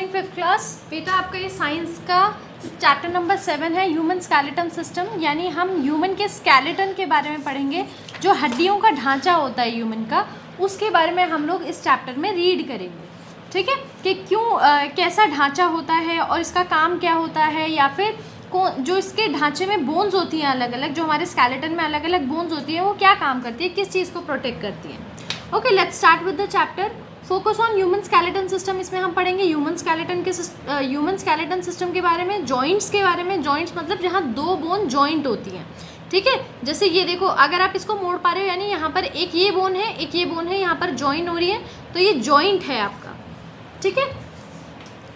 Morning fifth class. बेटा आपका ये साइंस का चैप्टर नंबर 7 है ह्यूमन स्केलेटन सिस्टम, यानी हम ह्यूमन के स्केलेटन के बारे में पढ़ेंगे। जो हड्डियों का ढांचा होता है ह्यूमन का, उसके बारे में हम लोग इस चैप्टर में रीड करेंगे। ठीक है, कि क्यों कैसा ढांचा होता है और इसका काम क्या होता है, या फिर जो इसके ढांचे में बोन्स होती हैं अलग अलग, जो हमारे स्केलेटन में अलग अलग बोन्स होती है, वो क्या काम करती है, किस चीज़ को प्रोटेक्ट करती है। Okay, let's start with the chapter. Focus on human skeleton system. इसमें हम पढ़ेंगे ह्यूमन स्केलेटन सिस्टम के बारे में, जॉइंट्स के बारे में। जॉइंट्स मतलब जहाँ दो बोन जॉइंट होती हैं। ठीक है, जैसे ये देखो, अगर आप इसको मोड़ पा रहे हो, यानी यहाँ पर एक ये बोन है, एक ये बोन है, यहाँ पर जॉइन हो रही है, तो ये जॉइंट है आपका। ठीक है,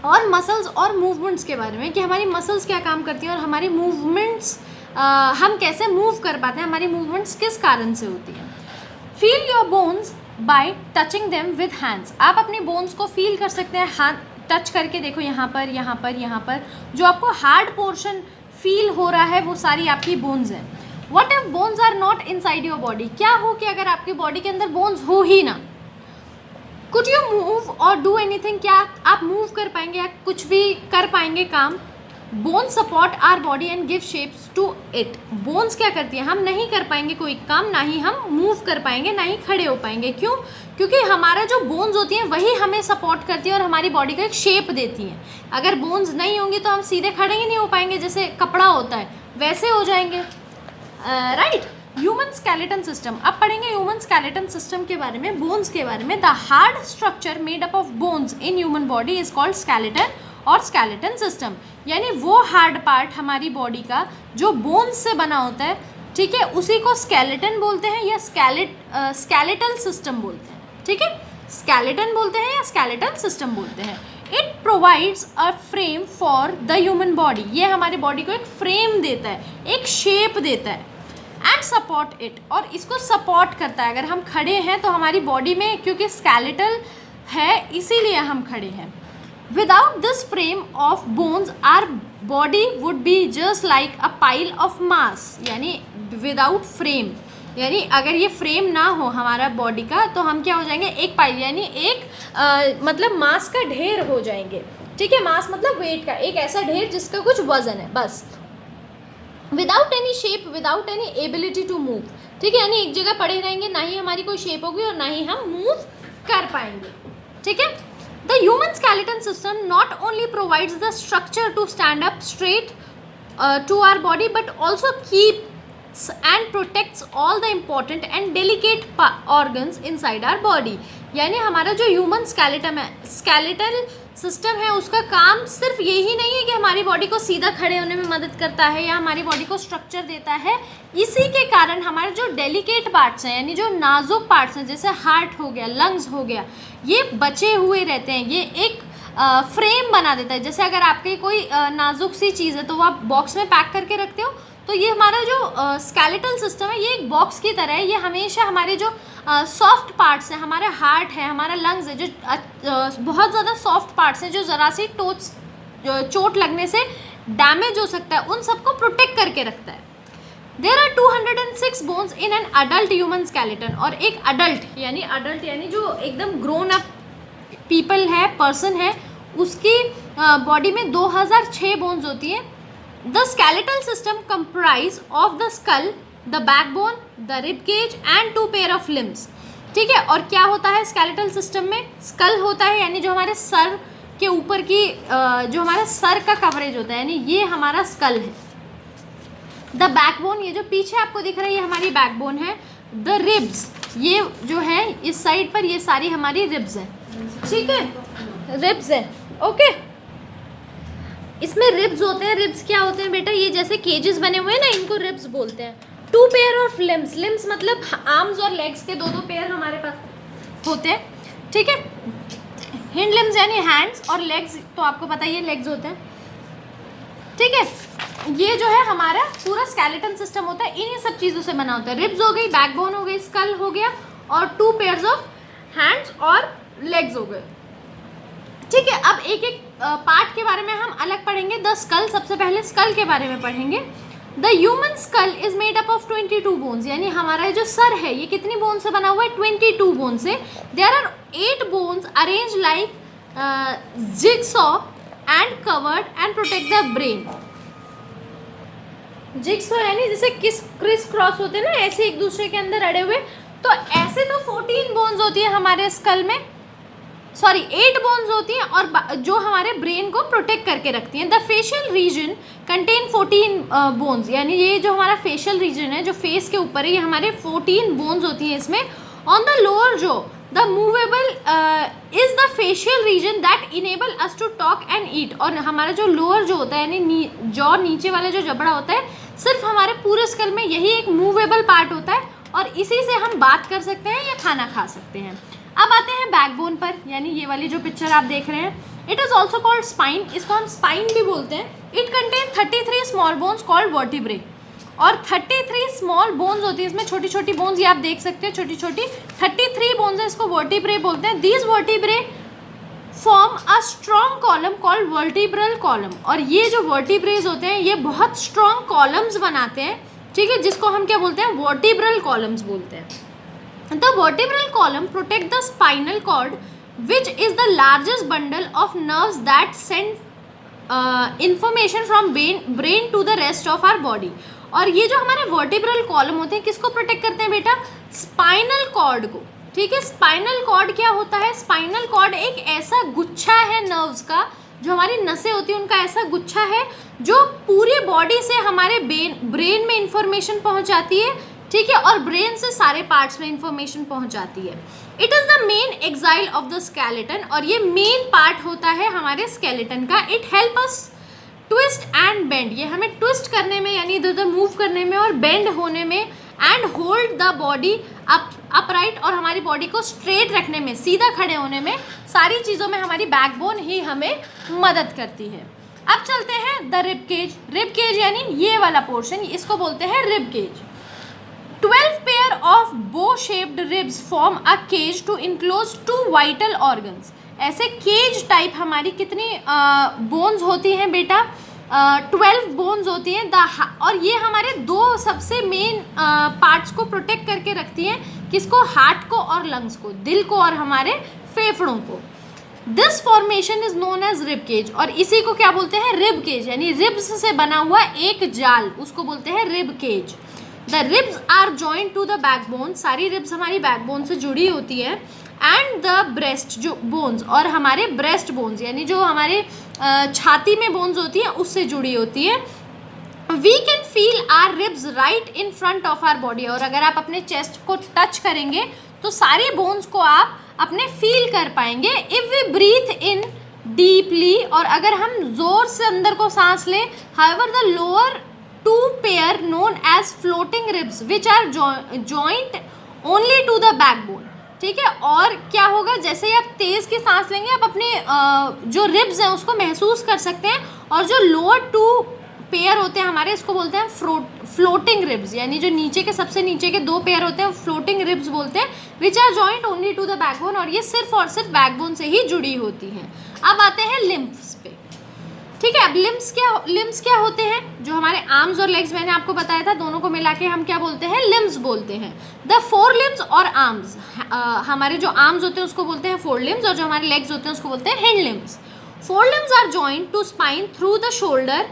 और मसल्स और मूवमेंट्स के बारे में, कि हमारी मसल्स क्या काम करती हैं और हमारी मूवमेंट्स हम कैसे मूव कर पाते हैं, हमारी मूवमेंट्स किस कारण से होती हैं। Feel your bones bye touching them with hands. आप अपनी बोन्स को फील कर सकते हैं हाथ टच करके। देखो यहाँ पर, यहाँ पर, यहाँ पर जो आपको हार्ड पोर्शन फील हो रहा है, वो सारी आपकी बोन्स हैं। What if bones are not inside your body. क्या हो कि अगर आपकी बॉडी के अंदर बोन्स हो ही ना। कुड यू मूव और डू एनीथिंग। क्या आप मूव कर पाएंगे या कुछ भी कर पाएंगे काम। Bones support our body and give shapes to it. Bones क्या करती हैं, हम नहीं कर पाएंगे कोई काम, ना ही हम मूव कर पाएंगे, ना ही खड़े हो पाएंगे। क्यों? क्योंकि हमारा जो बोन्स होती हैं वही हमें सपोर्ट करती है और हमारी बॉडी को एक शेप देती हैं। अगर बोन्स नहीं होंगी तो हम सीधे खड़े ही नहीं हो पाएंगे, जैसे कपड़ा होता है वैसे हो जाएंगे। राइट। Human skeleton system. अब पढ़ेंगे ह्यूमन स्केलेटन सिस्टम के बारे में, बोन्स के बारे में। The hard structure made up of bones in human body is called skeleton और स्केलेटन सिस्टम। यानी वो हार्ड पार्ट हमारी बॉडी का जो बोन्स से बना होता है, ठीक है, उसी को स्केलेटन बोलते हैं या स्केलेटल सिस्टम बोलते हैं। ठीक है, स्केलेटन बोलते हैं या स्केलेटल सिस्टम बोलते हैं। It provides a frame for the human body. ये हमारी बॉडी को एक फ्रेम देता है, एक शेप देता है। एंड सपोर्ट इट, और इसको सपोर्ट करता है। अगर हम खड़े हैं तो हमारी बॉडी में, क्योंकि स्केलेटल है इसीलिए हम खड़े हैं। Without this frame of bones, our body would be just like a pile of mass. यानी without frame, यानी अगर ये फ्रेम ना हो हमारा बॉडी का, तो हम क्या हो जाएंगे, एक पाइल, यानी एक मतलब मास का ढेर हो जाएंगे। ठीक है, मास मतलब वेट का एक ऐसा ढेर जिसका कुछ वजन है, बस। Without any shape, without any ability to move. ठीक है, यानी एक जगह पड़े रहेंगे, ना ही हमारी कोई शेप होगी और ना ही हम मूव कर पाएंगे। ठीक है, the human skeleton system not only provides the structure to stand up straight to our body, but also keeps and protects all the important and delicate organs inside our body. यानी हमारा जो human skeletal system है, उसका काम सिर्फ यही नहीं है कि हमारी बॉडी को सीधा खड़े होने में मदद करता है या हमारी बॉडी को स्ट्रक्चर देता है। इसी के कारण हमारे जो डेलिकेट पार्ट्स हैं, यानी जो नाजुक पार्ट्स हैं, जैसे हार्ट हो गया, लंग्स हो गया, ये बचे हुए रहते हैं। ये एक फ्रेम बना देता है। जैसे अगर आपकी कोई नाजुक सी चीज़ है तो वो आप बॉक्स में पैक करके रखते हो, तो ये हमारा जो स्केलेटल सिस्टम है, ये एक बॉक्स की तरह है। ये हमेशा हमारे जो सॉफ्ट पार्ट्स हैं, हमारा हार्ट है, हमारा लंग्स है, जो बहुत ज़्यादा सॉफ्ट पार्ट्स हैं, जो ज़रा सी चोट लगने से डैमेज हो सकता है, उन सबको प्रोटेक्ट करके रखता है। There are 206 bones in an adult human skeleton. और एक अडल्ट यानी जो एकदम ग्रोन अप पीपल है, पर्सन है, उसकी बॉडी में 2006 बोन्स होती हैं। The skeletal system comprise of the skull, the backbone, the rib cage and 2 pair of limbs. ठीक है, और क्या होता है स्केलेटल सिस्टम में, स्कल होता है, यानी जो हमारे सर के ऊपर की जो हमारा सर का कवरेज होता है, यानी ये हमारा स्कल है। द बैकबोन, ये जो पीछे आपको दिख रहा है, ये हमारी बैकबोन है। द रिब्स, ये जो है इस साइड पर, ये सारी हमारी रिब्स हैं। ठीक है, रिब्स है। ओके, इसमें रिब्स होते हैं। रिब्स क्या होते हैं बेटा, ये जैसे केजेस बने हुए हैं ना, इनको रिब्स बोलते हैं। 2 पेयर ऑफ लिम्स, लिम्स मतलब आर्म्स और लेग्स के दो पेयर हमारे पास होते हैं। ठीक है, हिंड लिम्स यानी हैंड्स, और लेग्स तो आपको पता ही है लेग्स होते हैं। ठीक है, ये जो है हमारा पूरा स्केलेटन सिस्टम होता है, इन्हीं सब चीज़ों से बना होता है। रिब्स हो गई, बैकबोन हो गई, स्कल हो गया, और 2 पेयर्स ऑफ हैंड्स और लेग्स हो गए। ठीक है, अब एक एक पार्ट के बारे में हम अलग पढ़ेंगे। द स्कल, सबसे पहले स्कल के बारे में पढ़ेंगे। The human skull is made up of 22 bones. यानी हमारा जो सर है, ये कितनी बोन से बना हुआ है, 22 बोन से। There are 8 bones arranged like jigsaw and covered and protect the brain. Jigsaw यानी जैसे क्रिस क्रॉस होते हैं ना, ऐसे एक दूसरे के अंदर अड़े हुए। तो ऐसे तो 14 बोन्स होती है हमारे स्कल में, सॉरी 8 बोन्स होती हैं, और जो हमारे ब्रेन को प्रोटेक्ट करके रखती हैं। The facial region contain 14 bones, यानी ये जो हमारा फेशियल रीजन है, जो फेस के ऊपर है, ये हमारे 14 बोन्स होती हैं इसमें। On the lower jaw the movable is the facial region that enable us to talk and eat. और हमारा जो लोअर जो होता है, यानी जॉ नीचे वाला जो जबड़ा होता है, सिर्फ हमारे पूरे स्कल में यही एक मूवेबल पार्ट होता है, और इसी से हम बात कर सकते हैं या खाना खा सकते हैं। अब आते हैं बैकबोन पर, यानी ये वाली जो पिक्चर आप देख रहे हैं। It is also called spine, इसको हम स्पाइन भी बोलते हैं। It contain 33 small bones called vertebrae, और 33 स्मॉल बोन्स होती है इसमें, छोटी छोटी बोन्स, ये आप देख सकते हैं छोटी छोटी 33 बोन्स है, इसको वर्टिब्रे बोलते हैं। These vertebrae form a strong column called vertebral column, और ये जो वर्टिब्रेज होते हैं ये बहुत स्ट्रॉन्ग कॉलम्स बनाते हैं, ठीक है, जिसको हम क्या बोलते हैं, वर्टिब्रल कॉलम्स बोलते हैं। The vertebral column protect the spinal cord, which is the largest bundle of nerves that send information from brain to the rest of our body। और ये जो हमारे vertebral column होते हैं किसको प्रोटेक्ट करते हैं बेटा, स्पाइनल कॉर्ड को, ठीक है। स्पाइनल कॉर्ड क्या होता है, स्पाइनल कॉर्ड एक ऐसा गुच्छा है नर्व्स का, जो हमारी नसें होती हैं उनका ऐसा गुच्छा है, जो पूरी बॉडी से हमारे ब्रेन में इंफॉर्मेशन पहुंचाती है, ठीक है, और ब्रेन से सारे पार्ट्स में इंफॉर्मेशन पहुंचाती है। It is the main axle of the skeleton, और ये मेन पार्ट होता है हमारे स्केलेटन का। It help us twist and bend, ये हमें ट्विस्ट करने में यानी इधर उधर मूव करने में और बेंड होने में, and hold the body upright, और हमारी बॉडी को स्ट्रेट रखने में, सीधा खड़े होने में, सारी चीज़ों में हमारी बैकबोन ही हमें मदद करती है। अब चलते हैं the rib cage. Rib cage यानी ये वाला पोर्शन, इसको बोलते हैं rib cage. 12 pair of bow-shaped ribs form a cage to enclose 2 vital organs। ऐसे केज टाइप हमारी कितनी बोन्स होती हैं बेटा, 12 बोन्स होती हैं। और ये हमारे दो सबसे मेन पार्ट्स को प्रोटेक्ट करके रखती हैं, किसको, हार्ट को और लंग्स को, दिल को और हमारे फेफड़ों को। This formation is known as rib cage, और इसी को क्या बोलते हैं, रिब केज, यानी रिब्स से बना हुआ एक जाल, उसको बोलते हैं rib cage. The ribs are joint to the backbone, सारी रिब्स हमारी बैकबोन से जुड़ी होती है। एंड द ब्रेस्ट जो बोन्स, और हमारे ब्रेस्ट बोन्स यानी जो हमारे छाती में बोन्स होती हैं उससे जुड़ी होती है। We can feel our ribs right in front of our body, और अगर आप अपने चेस्ट को टच करेंगे तो सारे बोन्स को आप अपने फील कर पाएंगे। If we breathe in deeply, और अगर हम जोर से अंदर को सांस लें, however the lower 2 pair known as floating ribs which are joint only to the backbone, ठीक है। और क्या होगा, जैसे ही आप तेज़ की सांस लेंगे आप अपने जो रिब्स हैं उसको महसूस कर सकते हैं, और जो लोअर 2 पेयर होते हैं हमारे, इसको बोलते हैं फ्लोटिंग रिब्स, यानी जो नीचे के सबसे नीचे के 2 पेयर होते हैं फ्लोटिंग रिब्स बोलते हैं, which are joint only to the backbone, और ये सिर्फ और सिर्फ बैकबोन से ही जुड़ी होती हैं। अब आते हैं लिम्फ्स पे, ठीक है। अब लिम्स क्या होते हैं, जो हमारे आर्म्स और लेग्स मैंने आपको बताया था, दोनों को मिला के हम क्या बोलते हैं, लिम्स बोलते हैं। द 4 लिम्स और आर्म्स, हमारे जो आर्म्स होते हैं उसको बोलते हैं 4 लिम्स, और जो हमारे लेग्स होते हैं उसको बोलते हैं hand limbs. 4 limbs are joint to spine through the shoulder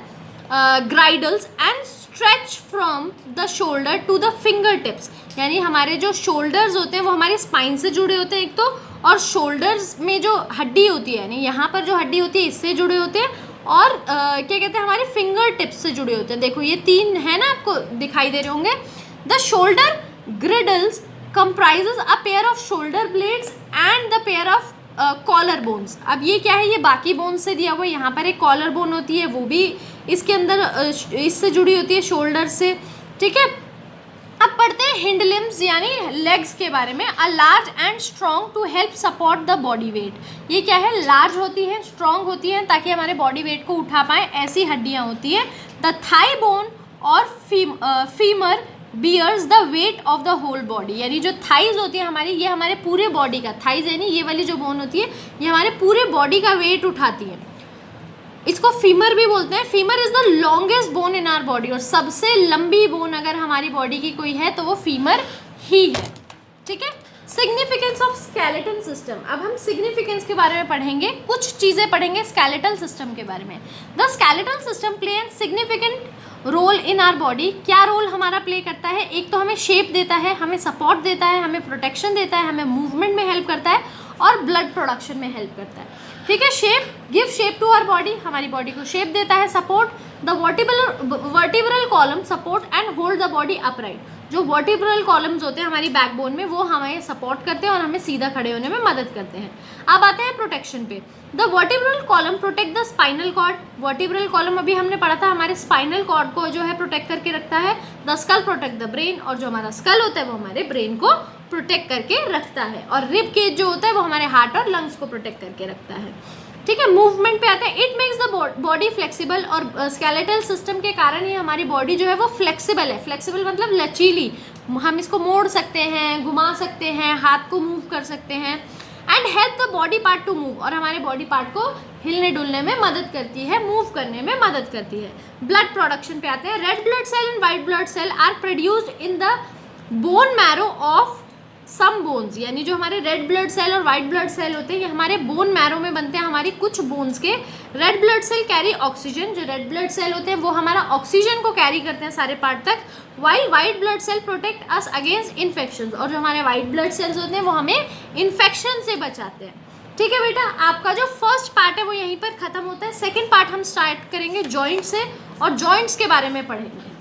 girdles and stretch from the shoulder to the finger tips, यानी हमारे जो शोल्डर्स होते हैं वो हमारे स्पाइन से जुड़े होते हैं एक तो, और शोल्डर्स में जो हड्डी होती है, यानी यहाँ पर जो हड्डी होती है इससे जुड़े होते हैं, और क्या कहते हैं, हमारे फिंगर टिप्स से जुड़े होते हैं। देखो ये 3 है ना, आपको दिखाई दे रहे होंगे। The shoulder girdles comprises a pair of shoulder blades and the pair of collar bones. अब ये क्या है, ये बाकी बोन्स से दिया हुआ है, यहाँ पर एक कॉलर बोन होती है, वो भी इसके अंदर इससे जुड़ी होती है, शोल्डर से, ठीक है। अब पढ़ते हैं हिंड लिम्स यानी लेग्स के बारे में। A large and strong to help support the body weight. ये क्या है, लार्ज होती है, स्ट्रॉन्ग होती है, ताकि हमारे बॉडी वेट को उठा पाएँ, ऐसी हड्डियाँ होती हैं। द थाई बोन और femur bears the weight of the whole body, यानी जो थाइज होती है हमारी, ये हमारे पूरे बॉडी का, थाइज यानी ये वाली जो बोन होती है ये हमारे पूरे बॉडी का वेट उठाती है। इसको फीमर भी बोलते हैं। Femur is the longest bone in our body, और सबसे लंबी बोन अगर हमारी बॉडी की कोई है तो वो फीमर ही है, ठीक है। Significance of skeleton system. अब हम सिग्निफिकेंस के बारे में पढ़ेंगे, कुछ चीज़ें पढ़ेंगे स्केलेटल सिस्टम के बारे में। The skeletal system play an significant role in our body. क्या रोल हमारा प्ले करता है? एक तो हमें शेप देता है, हमें सपोर्ट देता है, हमें प्रोटेक्शन देता है, हमें मूवमेंट में हेल्प करता है और ब्लड प्रोडक्शन में हेल्प करता है। ठीक है, shape, give shape to our body, हमारी बॉडी को शेप देता है। Support, the vertebral column support and hold the body upright. जो वर्टिब्रल कॉलम्स होते हैं हमारी बैकबोन में, वो हमें सपोर्ट करते हैं और हमें सीधा खड़े होने में मदद करते हैं। अब आते हैं प्रोटेक्शन पे। The vertebral column protect the spinal cord. Vertebral column अभी हमने पढ़ा था, हमारे स्पाइनल कॉर्ड को जो है प्रोटेक्ट करके रखता है। The skull protect the brain, और जो हमारा स्कल होता है वो हमारे ब्रेन को प्रोटेक्ट करके रखता है। और रिब केज जो होता है वो हमारे हार्ट और लंग्स को प्रोटेक्ट करके रखता है। ठीक है, मूवमेंट पे आते हैं। It makes the body flexible, और स्केलेटल सिस्टम के कारण ही हमारी बॉडी जो है वो फ्लेक्सिबल है। फ्लेक्सिबल मतलब लचीली, हम इसको मोड़ सकते हैं, घुमा सकते हैं, हाथ को मूव कर सकते हैं। And help the body part two move, और हमारे बॉडी पार्ट को हिलने डुलने में मदद करती है, मूव करने में मदद करती है। ब्लड प्रोडक्शन पे आते हैं। Red blood cell and white blood cell are produced in the bone marrow of some bones, यानी जो हमारे रेड ब्लड सेल और वाइट ब्लड सेल होते हैं ये हमारे बोन मैरो में बनते हैं, हमारी कुछ बोन्स के। Red blood cell carry oxygen, जो रेड ब्लड सेल होते हैं वो हमारा ऑक्सीजन को कैरी करते हैं सारे पार्ट तक। While white blood cell protect us against infection, और जो हमारे वाइट ब्लड सेल्स होते हैं वो हमें इन्फेक्शन से बचाते हैं। ठीक है बेटा, आपका जो फर्स्ट पार्ट है वो यहीं पर खत्म होता है। सेकेंड पार्ट हम स्टार्ट करेंगे जॉइंट से, और जॉइंट्स के बारे में पढ़ेंगे।